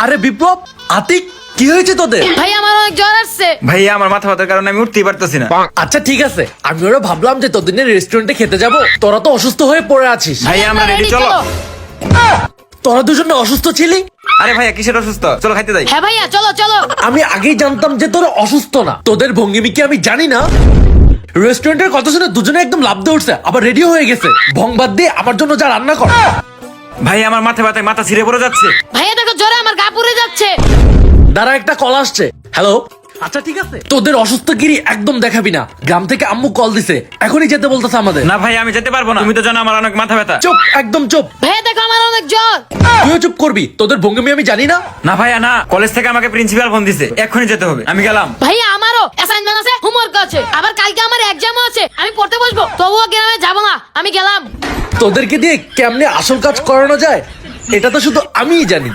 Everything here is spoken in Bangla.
আরে বিপ্লব, আতিক, কি হয়েছে তোদের? ভাই আমার অনেক জ্বর আসছে। ভাইয়া আমার মাথা ব্যথার কারণে আমি উঠতেই পারতেছি না। আচ্ছা ঠিক আছে, আমি ওরা ভাবলাম যে তোদের রেস্টুরেন্টে খেতে যাব, তোরা তো অসুস্থ হয়ে পড়ে আছিস। ভাইয়া আমরা রেডি, চলো। তোরা দুজনে অসুস্থ ছিলি? আরে ভাইয়া কিসের অসুস্থ, চলো খাইতে যাই। হ্যাঁ ভাইয়া চলো চলো। আমি আগেই জানতাম যে তোরা অসুস্থ না, তোদের ভঙ্গিমি কি আমি জানি না? রেস্টুরেন্টের কথা শুনে দুজনে একদম লাফ দিয়ে উঠছে, আবার রেডি হয়ে গেছে। ভং বাদ দিয়ে আমার জন্য যা রান্না কর। ভাই আমার মাথা ব্যথায় মাথা ছিঁড়ে পড়ে যাচ্ছে। ভাইয়া দেখো জ্বরে আমার গা পুড়ে যাচ্ছে। দাঁড়া, একটা কল আসছে। হ্যালো। আচ্ছা ঠিক আছে, তোদের অসুস্থগিরি একদম দেখাবি না। গ্রাম থেকে আম্মু কল দিছে, এখনই যেতে বলতেছে আমাদের। না ভাই আমি যেতে পারবো না, তুমি তো জানো আমার অনেক মাথা ব্যথা। চুপ, একদম চুপ। ভাইয়া দেখো আমার অনেক জ্বর। তুইও চুপ করবি, তোদের ভঙ্গিমি আমি জানি না। না ভাইয়া না, কলেজ থেকে আমাকে প্রিন্সিপাল ফোন দিছে, এক্ষুনি যেতে হবে। আমি গেলাম। ভাইয়া আমারও অ্যাসাইনমেন্ট আছে, হোমওয়ার্ক আছে, আবার কালকে আমার এক্সামও আছে, আমি পড়তে বসবো। তবুও গ্রামে যাবো না, আমি গেলাম। তোদেরকে দিয়ে কেমনে আসল কাজ করানো যায় এটা তো শুধু আমিই জানি।